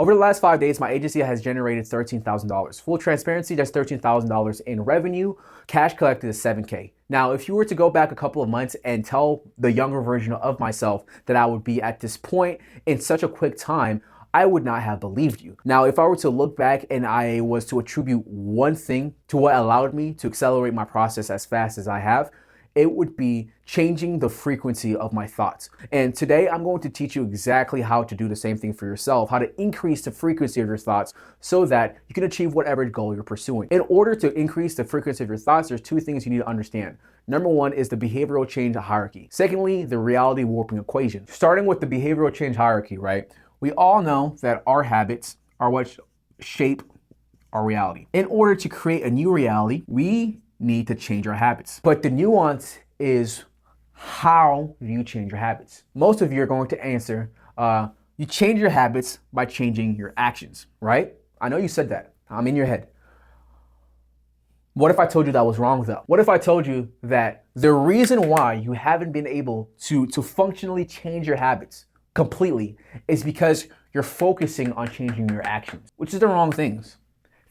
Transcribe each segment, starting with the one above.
Over the last 5 days, my agency has generated $13,000. Full transparency, that's $13,000 in revenue. Cash collected is $7K. Now, if you were to go back a couple of months and tell the younger version of myself that I would be at this point in such a quick time, I would not have believed you. Now, if I were to look back and I was to attribute one thing to what allowed me to accelerate my process as fast as I have, it would be changing the frequency of my thoughts. And today I'm going to teach you exactly how to do the same thing for yourself, how to increase the frequency of your thoughts so that you can achieve whatever goal you're pursuing. In order to increase the frequency of your thoughts, there's two things you need to understand. Number one is the behavioral change hierarchy. Secondly, the reality warping equation. Starting with the behavioral change hierarchy, right? We all know that our habits are what shape our reality. In order to create a new reality, we need to change our habits. But the nuance is, how do you change your habits? Most of you are going to answer, you change your habits by changing your actions, right? I know you said that. I'm in your head. What if I told you that was wrong though? What if I told you that the reason why you haven't been able to functionally change your habits completely is because you're focusing on changing your actions, which is the wrong things.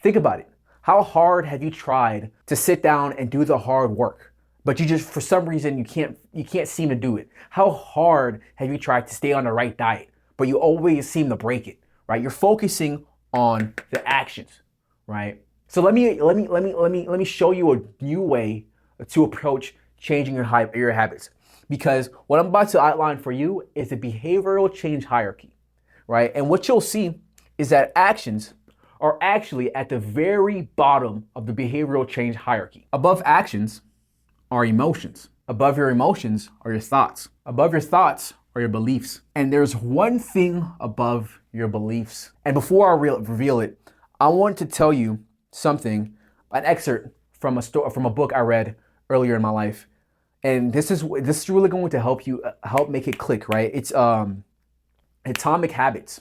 Think about it. How hard have you tried to sit down and do the hard work, but you just, for some reason, you can't seem to do it? How hard have you tried to stay on the right diet, but you always seem to break it, right? You're focusing on the actions, right? So let me show you a new way to approach changing your habits, because what I'm about to outline for you is the behavioral change hierarchy, right? And what you'll see is that actions are actually at the very bottom of the behavioral change hierarchy. Above actions are emotions. Above your emotions are your thoughts. Above your thoughts are your beliefs. And there's one thing above your beliefs. And before I reveal it, I want to tell you something, an excerpt from a book I read earlier in my life. And this is really going to help make it click, right? It's Atomic Habits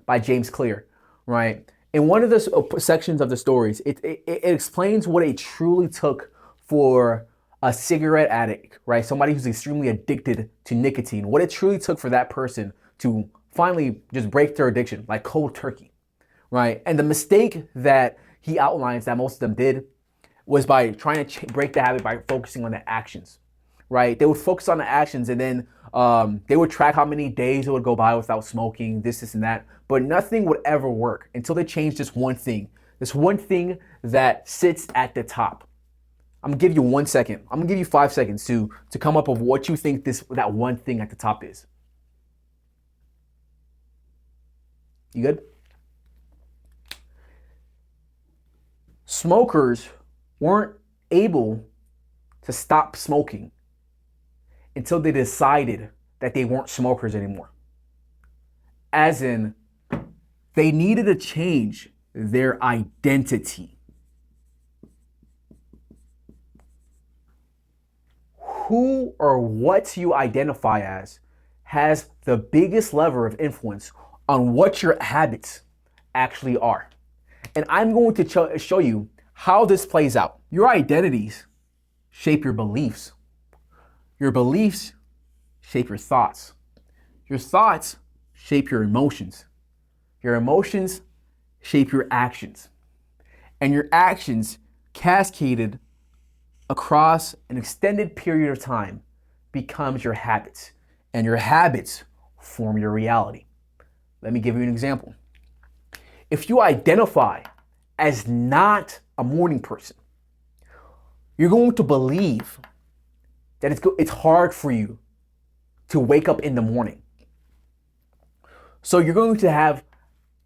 by James Clear. Right. In one of the sections of the stories, it explains what it truly took for a cigarette addict, right? Somebody who's extremely addicted to nicotine, what it truly took for that person to finally just break their addiction, like cold turkey, right? And the mistake that he outlines that most of them did was by trying to break the habit by focusing on the actions, right? They would focus on the actions and then they would track how many days it would go by without smoking, this and that, but nothing would ever work until they changed this one thing that sits at the top. I'm gonna give you 1 second. I'm gonna give you 5 seconds to come up with what you think that one thing at the top is. You good? Smokers weren't able to stop smoking until they decided that they weren't smokers anymore. As in, they needed to change their identity. Who or what you identify as has the biggest lever of influence on what your habits actually are. And I'm going to show you how this plays out. Your identities shape your beliefs. Your beliefs shape your thoughts. Your thoughts shape your emotions. Your emotions shape your actions. And your actions, cascaded across an extended period of time, becomes your habits. And your habits form your reality. Let me give you an example. If you identify as not a morning person, you're going to believe that it's hard for you to wake up in the morning. So you're going to have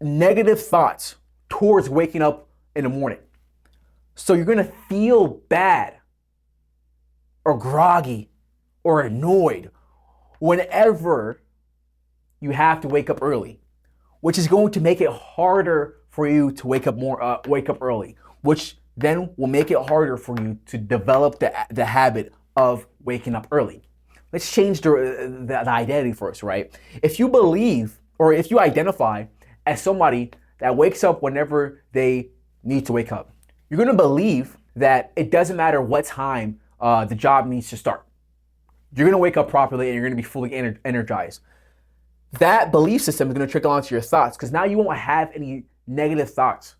negative thoughts towards waking up in the morning. So you're going to feel bad or groggy or annoyed whenever you have to wake up early, which is going to make it harder for you to wake up early, which then will make it harder for you to develop the habit of waking up early. Let's change the identity first, right? If you believe, or if you identify as somebody that wakes up whenever they need to wake up, you're going to believe that it doesn't matter what time the job needs to start. You're going to wake up properly and you're going to be fully energized. that belief system is going to trickle onto your thoughts because now you won't have any negative thoughts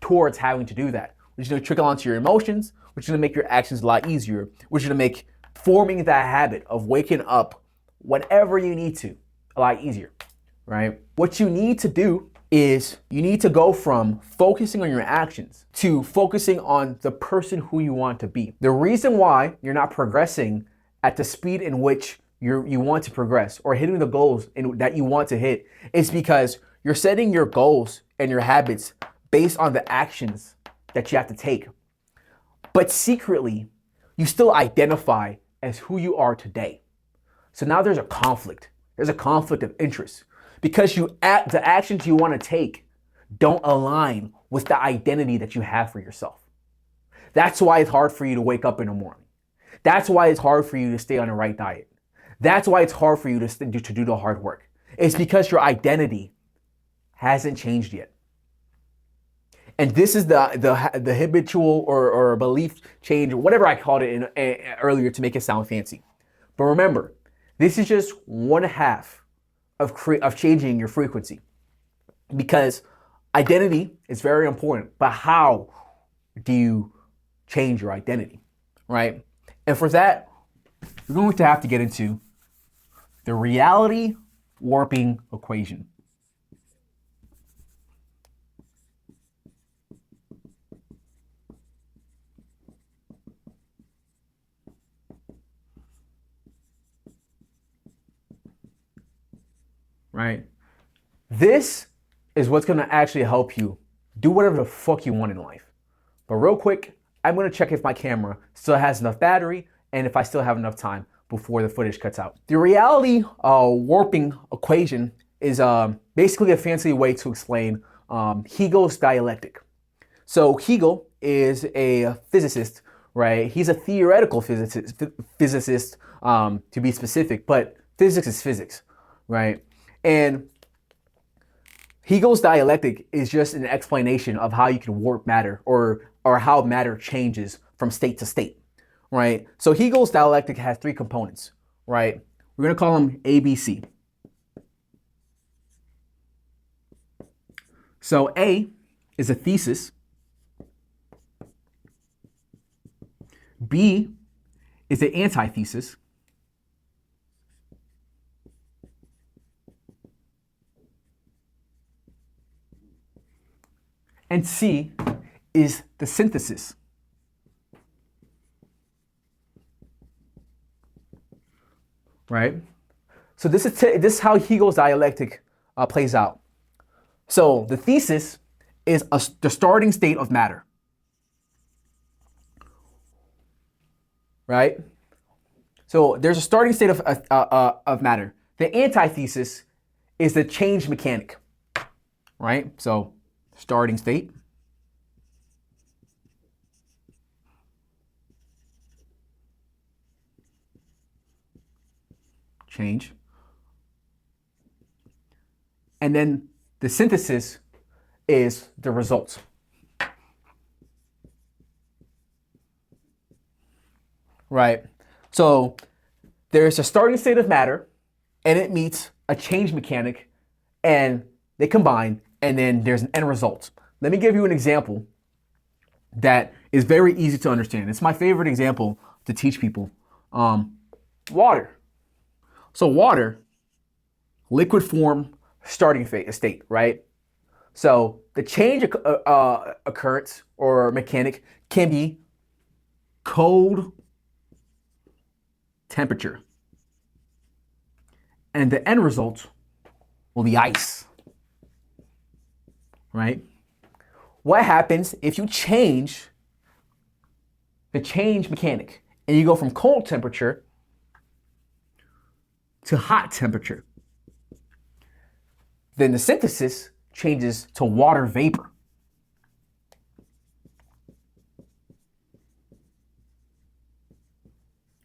towards having to do that, which is going to trickle onto your emotions, which is going to make your actions a lot easier, which is going to make forming that habit of waking up whenever you need to a lot easier, right? What you need to do is you need to go from focusing on your actions to focusing on the person who you want to be. The reason why you're not progressing at the speed in which you want to progress or hitting the goals that you want to hit is because you're setting your goals and your habits based on the actions that you have to take. But secretly, you still identify as who you are today. So now there's a conflict. There's a conflict of interest because the actions you want to take don't align with the identity that you have for yourself. That's why it's hard for you to wake up in the morning. That's why it's hard for you to stay on the right diet. That's why it's hard for you to do the hard work. It's because your identity hasn't changed yet. And this is the habitual or belief change, or whatever I called it earlier to make it sound fancy. But remember, this is just one half of changing your frequency, because identity is very important. But how do you change your identity, right? And for that, we're going to have to get into the reality warping equation. Right? This is what's going to actually help you do whatever the fuck you want in life. But real quick, I'm going to check if my camera still has enough battery and if I still have enough time before the footage cuts out. The reality warping equation is basically a fancy way to explain Hegel's dialectic. So Hegel is a physicist, right? He's a theoretical physicist to be specific, but physics is physics, right? And Hegel's dialectic is just an explanation of how you can warp matter or how matter changes from state to state, right? So Hegel's dialectic has three components, right? We're going to call them ABC. So A is a thesis. B is the antithesis. And C is the synthesis. Right? So this is how Hegel's dialectic plays out. So the thesis is the starting state of matter. Right? So there's a starting state of matter. The antithesis is the change mechanic. Right? So starting state, change, and then the synthesis is the results. Right? So there's a starting state of matter and it meets a change mechanic and they combine, and then there's an end result. Let me give you an example that is very easy to understand. It's my favorite example to teach people. Water. So water, liquid form, starting state, right? So the change occurrence or mechanic can be cold temperature. And the end result will be ice. Right? What happens if you change the change mechanic and you go from cold temperature to hot temperature? Then the synthesis changes to water vapor.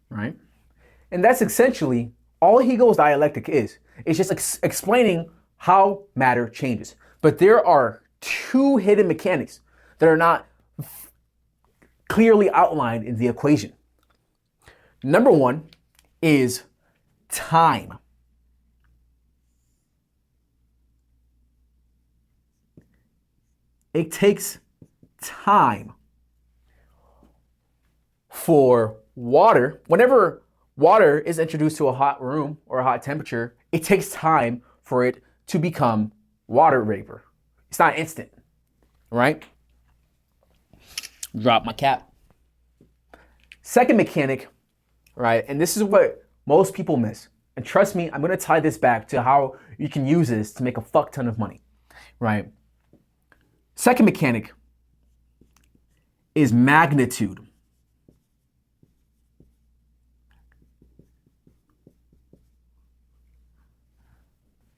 Right? And that's essentially all Hegel's dialectic is. It's just explaining how matter changes. But there are two hidden mechanics that are not clearly outlined in the equation. Number one is time. it takes time for water, whenever water is introduced to a hot room or a hot temperature, it takes time for it to become water vapor. It's not instant, right? Drop my cap. Second mechanic, right? And this is what most people miss. And trust me, I'm going to tie this back to how you can use this to make a fuck ton of money, right? Second mechanic is magnitude.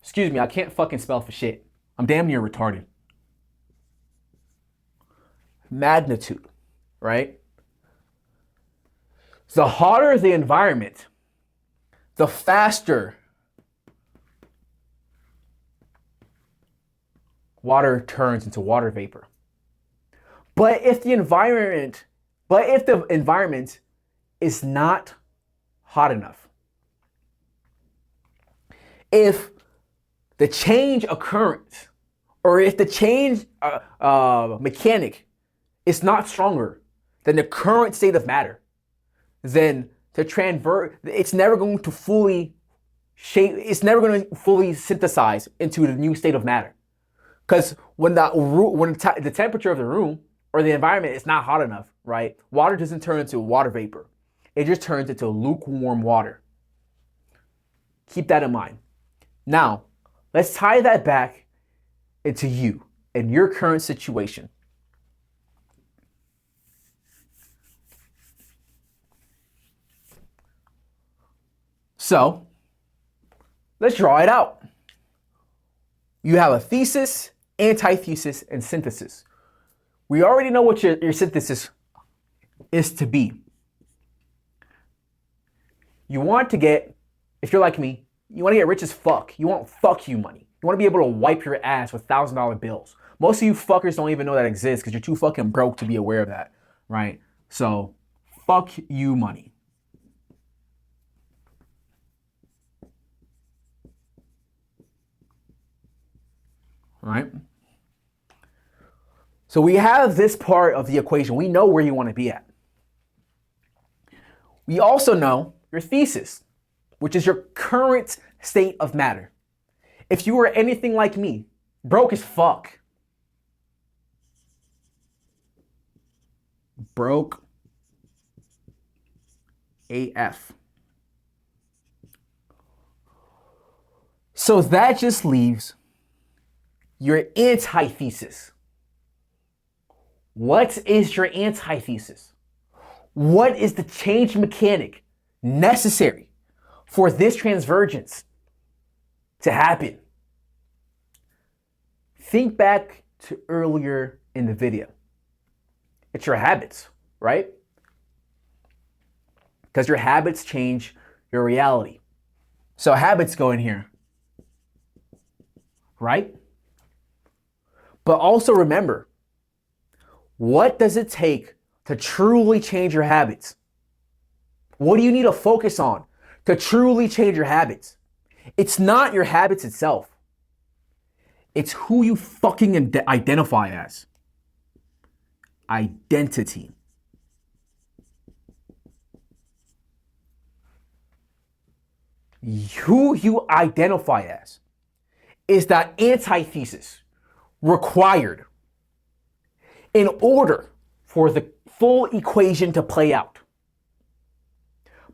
Excuse me, I can't fucking spell for shit. I'm damn near retarded. Magnitude, right? The hotter the environment, the faster water turns into water vapor. But if the environment is not hot enough, if the change occurrence, or if the change mechanic is not stronger than the current state of matter, then it's never going to fully synthesize into the new state of matter. Because when the temperature of the room or the environment is not hot enough, right? Water doesn't turn into water vapor. It just turns into lukewarm water. Keep that in mind. Now, let's tie that back into you and your current situation. So, let's draw it out. You have a thesis, antithesis, and synthesis. We already know what your synthesis is to be. You want to get, if you're like me, you want to get rich as fuck. You want fuck you money. You want to be able to wipe your ass with $1,000 bills. Most of you fuckers don't even know that exists because you're too fucking broke to be aware of that, right? So, fuck you money. Right? So we have this part of the equation. We know where you want to be at. We also know your thesis, which is your current state of matter. If you were anything like me, broke as fuck. Broke AF. So that just leaves your antithesis. What is your antithesis? What is the change mechanic necessary for this transvergence to happen? Think back to earlier in the video. It's your habits, right? Because your habits change your reality. So habits go in here, right? But also remember, what does it take to truly change your habits? What do you need to focus on to truly change your habits? It's not your habits itself. It's who you fucking identify as. Identity. Who you identify as is that antithesis required in order for the full equation to play out.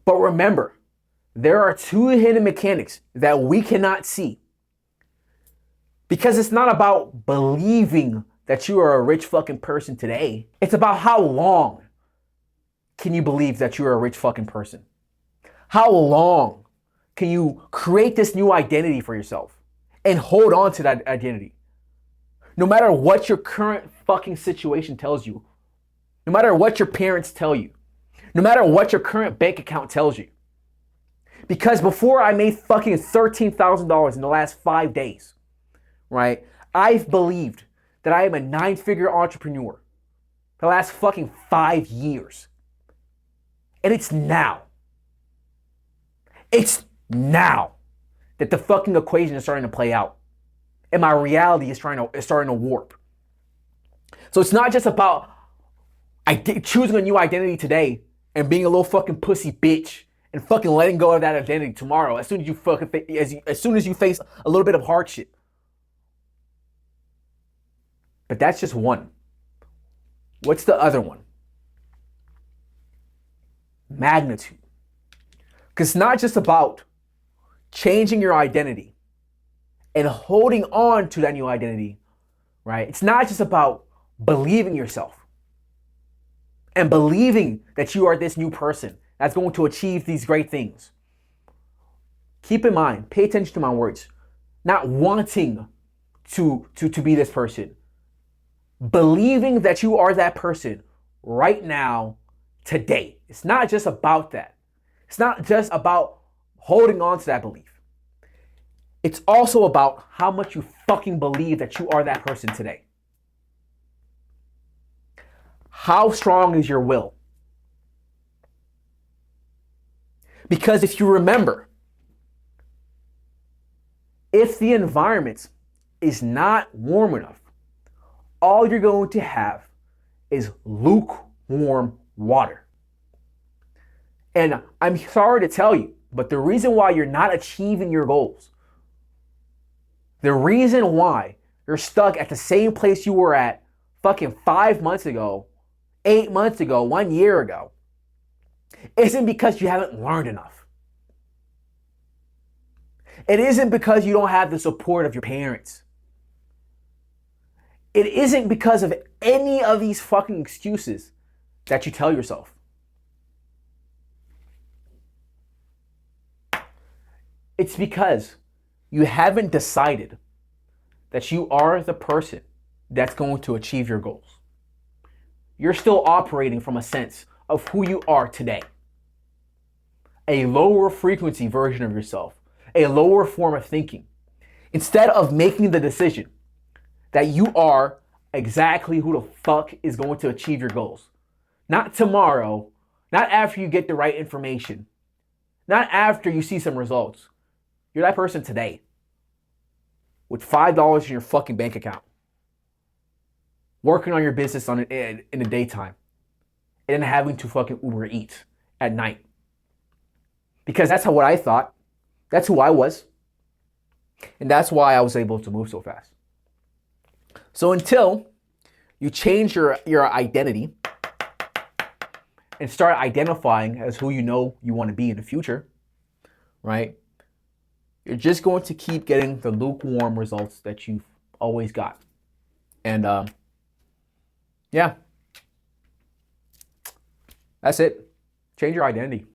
But remember, there are two hidden mechanics that we cannot see. Because it's not about believing that you are a rich fucking person today. It's about how long can you believe that you are a rich fucking person? How long can you create this new identity for yourself and hold on to that identity? No matter what your current fucking situation tells you, no matter what your parents tell you, no matter what your current bank account tells you. Because before I made fucking $13,000 in the last 5 days, right? I've believed that I am a 9-figure entrepreneur for the last fucking 5 years. And it's now. It's now that the fucking equation is starting to play out. And my reality is starting to warp. So it's not just about choosing a new identity today and being a little fucking pussy bitch and fucking letting go of that identity tomorrow as soon as you as soon as you face a little bit of hardship. But that's just one. What's the other one? Magnitude. Because it's not just about changing your identity and holding on to that new identity, right? It's not just about believing yourself and believing that you are this new person that's going to achieve these great things. Keep in mind, pay attention to my words, not wanting to be this person. Believing that you are that person right now, today. It's not just about that. It's not just about holding on to that belief. It's also about how much you fucking believe that you are that person today. How strong is your will? Because if you remember, if the environment is not warm enough, all you're going to have is lukewarm water. And I'm sorry to tell you, but the reason why you're not achieving your goals, the reason why you're stuck at the same place you were at fucking 5 months ago, 8 months ago, 1 year ago, isn't because you haven't learned enough. It isn't because you don't have the support of your parents. It isn't because of any of these fucking excuses that you tell yourself. It's because you haven't decided that you are the person that's going to achieve your goals. You're still operating from a sense of who you are today. A lower frequency version of yourself, a lower form of thinking. Instead of making the decision that you are exactly who the fuck is going to achieve your goals. Not tomorrow, not after you get the right information, not after you see some results. You're that person today with $5 in your fucking bank account, working on your business in the daytime, and then having to fucking Uber Eats at night. Because that's what I thought. That's who I was. And that's why I was able to move so fast. So until you change your identity and start identifying as who you know you want to be in the future, right? You're just going to keep getting the lukewarm results that you've always got. And yeah, that's it. Change your identity.